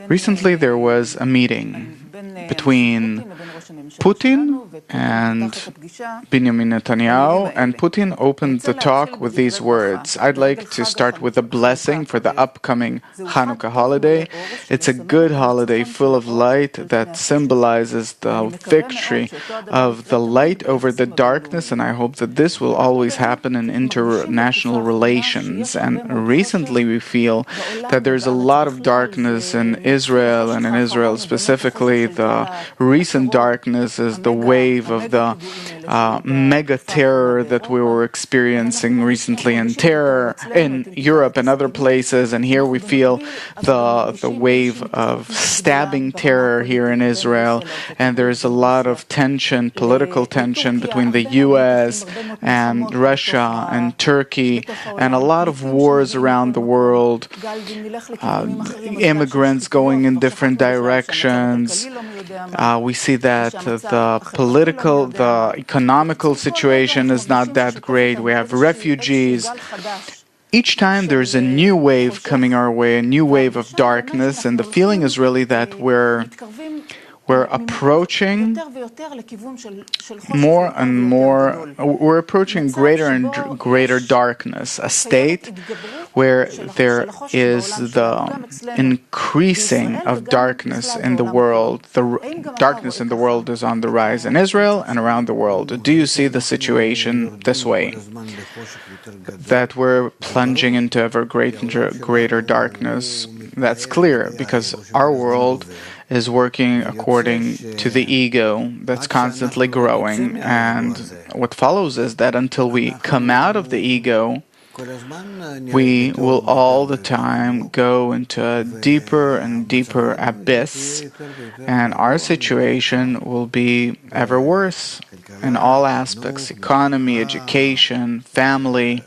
Recently, there was a meeting between Putin and Benjamin Netanyahu, and Putin opened the talk with these words. I'd like to start with a blessing for the upcoming Chanucá holiday. It's a good holiday full of light that symbolizes the victory of the light over the darkness, and I hope that this will always happen in international relations. And recently we feel that there's a lot of darkness in Israel, and in Israel specifically, the recent darkness is the wave of the mega terror that we were experiencing recently in terror in Europe and other places, and here we feel the wave of stabbing terror here in Israel, and there's a lot of tension, political tension between the US and Russia and Turkey, and a lot of wars around the world, immigrants going in different directions. We see that the economical situation is not that great. We have refugees. Each time there's a new wave coming our way, a new wave of darkness, and the feeling is really that we're approaching more and more, we're approaching greater and greater darkness, a state where there is the increasing of darkness in the world. The darkness in the world is on the rise in Israel and around the world. Do you see the situation this way? That we're plunging into ever greater darkness? That's clear, because our world is working according to the ego that's constantly growing, and what follows is that until we come out of the ego, we will all the time go into a deeper and deeper abyss, and our situation will be ever worse in all aspects: economy, education, family,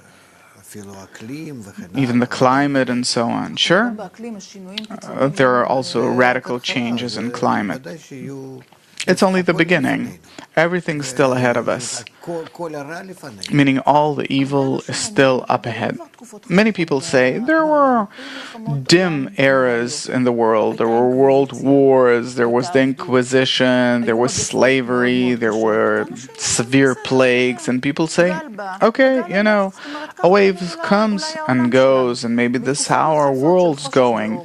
even the climate and so on. Sure, there are also radical changes in climate. It's only the beginning. Everything's still ahead of us, meaning all the evil is still up ahead. Many people say there were dim eras in the world. There were world wars, there was the Inquisition, there was slavery, there were severe plagues, and people say, okay, a wave comes and goes, and maybe this is how our world's going.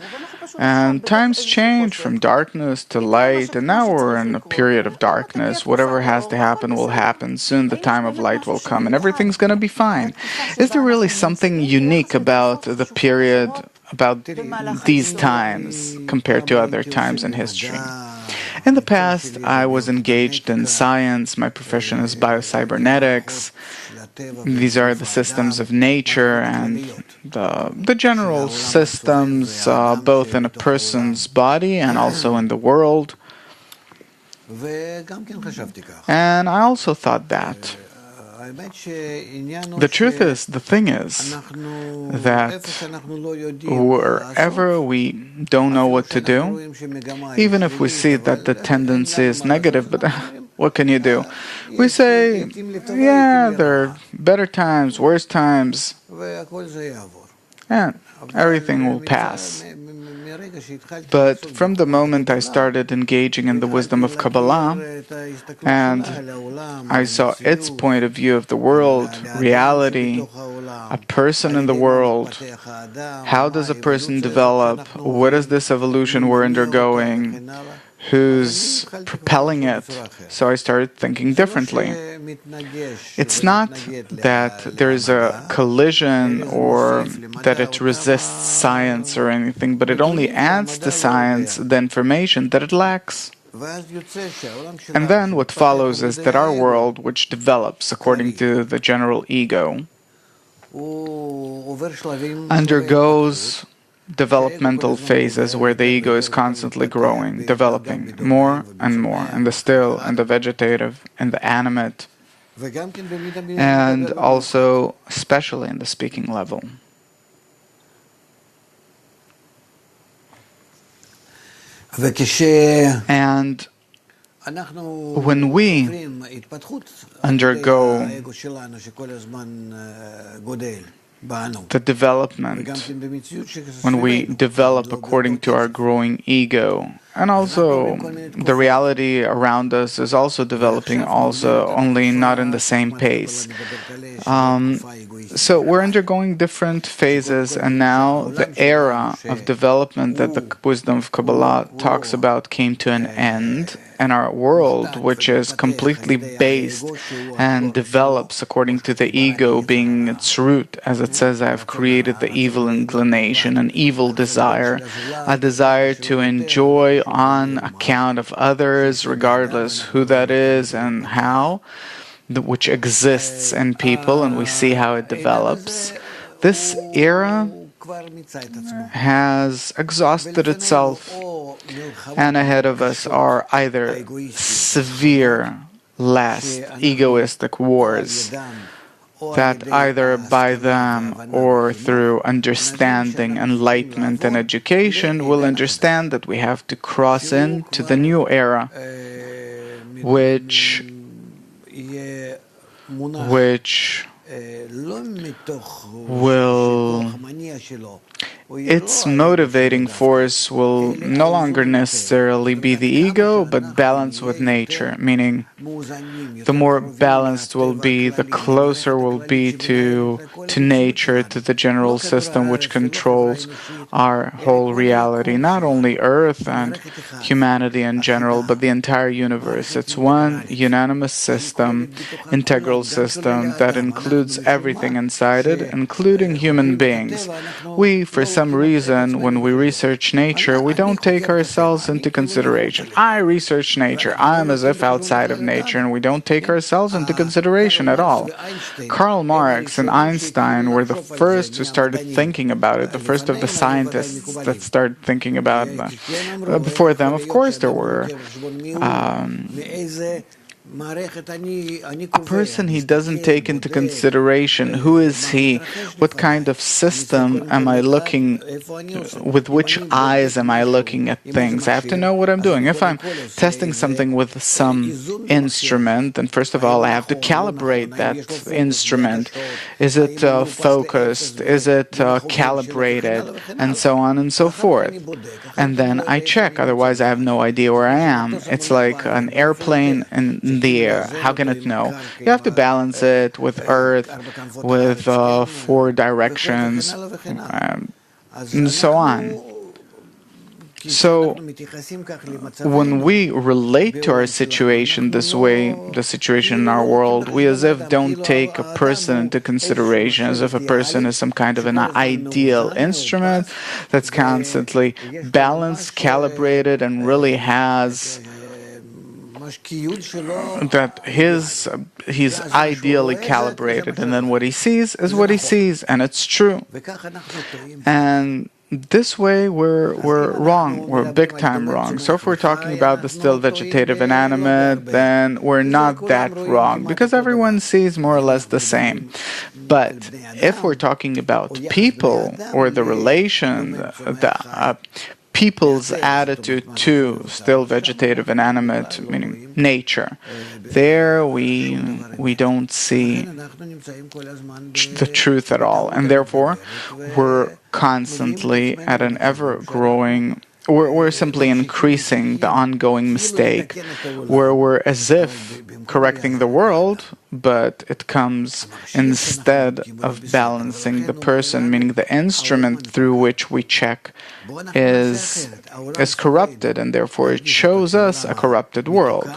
And times change from darkness to light, and now we're in a period of darkness. Whatever has to happen will happen. Soon the time of light will come, and everything's going to be fine. Is there really something unique about the period, about these times, compared to other times in history? In the past, I was engaged in science. My profession is biocybernetics. These are the systems of nature and the general systems, both in a person's body and also in the world. And I also thought that. The truth is, the thing is, that wherever we don't know what to do, even if we see that the tendency is negative, but what can you do? We say, yeah, there are better times, worse times, and everything will pass. But from the moment I started engaging in the wisdom of Kabbalah, and I saw its point of view of the world, reality, a person in the world, how does a person develop, what is this evolution we're undergoing, who's propelling it. So I started thinking differently. It's not that there's a collision or that it resists science or anything, but it only adds to science the information that it lacks. And then what follows is that our world, which develops according to the general ego, undergoes developmental phases where the ego is constantly growing, developing more and more, and the still, and the vegetative, and the animate, and also especially in the speaking level. And when we undergo the development, when we develop according to our growing ego. And also, the reality around us is also developing, also, only not in the same pace. So we're undergoing different phases, and now the era of development that the wisdom of Kabbalah talks about came to an end, and our world, which is completely based and develops according to the ego being its root, as it says, I have created the evil inclination, an evil desire, a desire to enjoy on account of others, regardless who that is and how, which exists in people, and we see how it develops. This era has exhausted itself, and ahead of us are either severe, last, egoistic wars that either by them or through understanding, enlightenment, and education will understand that we have to cross into the new era, which will, its motivating force will no longer necessarily be the ego, but balance with nature, meaning the more balanced we'll be, the closer we'll be to nature, to the general system which controls our whole reality, not only Earth and humanity in general, but the entire universe. It's one unanimous system, integral system that includes everything inside it, including human beings. We, for some reason, when we research nature, we don't take ourselves into consideration. I research nature. I'm as if outside of nature, and we don't take ourselves into consideration at all. Karl Marx and Einstein were the first who started thinking about it, the first of the scientists that started thinking about it. Before them, of course, there were a person he doesn't take into consideration. Who is he? What kind of system am I looking, with which eyes am I looking at things? I have to know what I'm doing. If I'm testing something with some instrument, then first of all I have to calibrate that instrument. Is it focused? Is it calibrated? And so on and so forth. And then I check, otherwise I have no idea where I am. It's like an airplane in the air. How can it know? You have to balance it with Earth, with 4 directions, and so on. So, when we relate to our situation this way, the situation in our world, we as if don't take a person into consideration, as if a person is some kind of an ideal instrument that's constantly balanced, calibrated, and really has that he's ideally calibrated, and then what he sees is what he sees, and it's true. And this way we're wrong. We're big time wrong. So if we're talking about the still vegetative inanimate, then we're not that wrong, because everyone sees more or less the same. But if we're talking about people, or the relation, the people's attitude to still vegetative inanimate, meaning nature, there we don't see the truth at all, and therefore we're constantly at an ever-growing, we're simply increasing the ongoing mistake, where we're as if correcting the world, but it comes instead of balancing the person, meaning the instrument through which we check is corrupted, and therefore it shows us a corrupted world.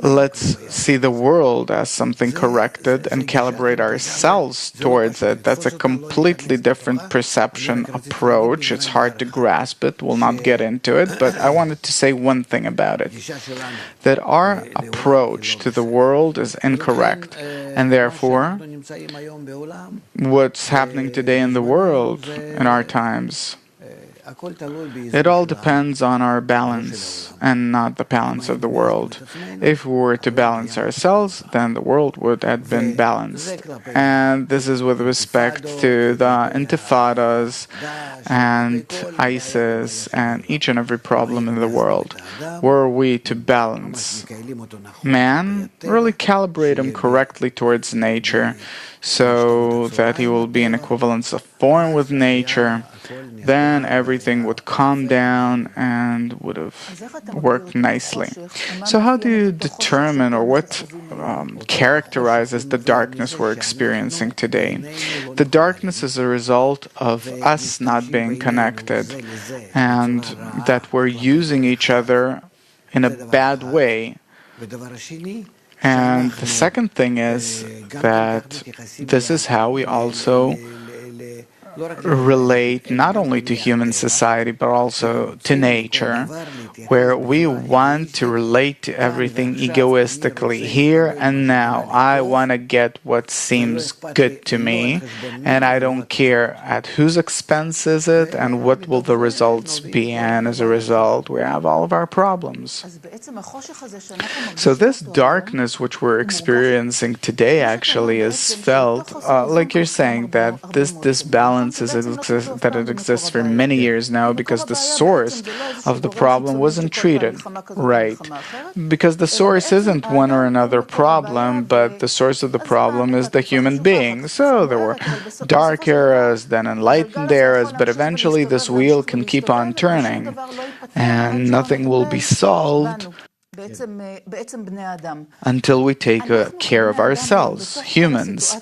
Let's see the world as something corrected and calibrate ourselves towards it. That's a completely different perception approach. It's hard to grasp it. We'll not get into it, but I wanted to say one thing about it, that our approach to the world is incorrect, and therefore what's happening today in the world in our times, it all depends on our balance and not the balance of the world. If we were to balance ourselves, then the world would have been balanced. And this is with respect to the intifadas and ISIS and each and every problem in the world. Were we to balance man, really calibrate him correctly towards nature, so that he will be in equivalence of form with nature, then everything would calm down and would have worked nicely. So how do you determine, or what characterizes the darkness we're experiencing today? The darkness is a result of us not being connected, and that we're using each other in a bad way. And the second thing is that this is how we also relate not only to human society but also to nature, where we want to relate to everything egoistically, here and now. I want to get what seems good to me, and I don't care at whose expense is it and what will the results be, and as a result we have all of our problems. So this darkness which we're experiencing today actually is felt, like you're saying, that this balance that it exists for many years now because the source of the problem wasn't treated right. Because the source isn't one or another problem, but the source of the problem is the human being. So there were dark eras, then enlightened eras, but eventually this wheel can keep on turning and nothing will be solved until we take care of ourselves, humans.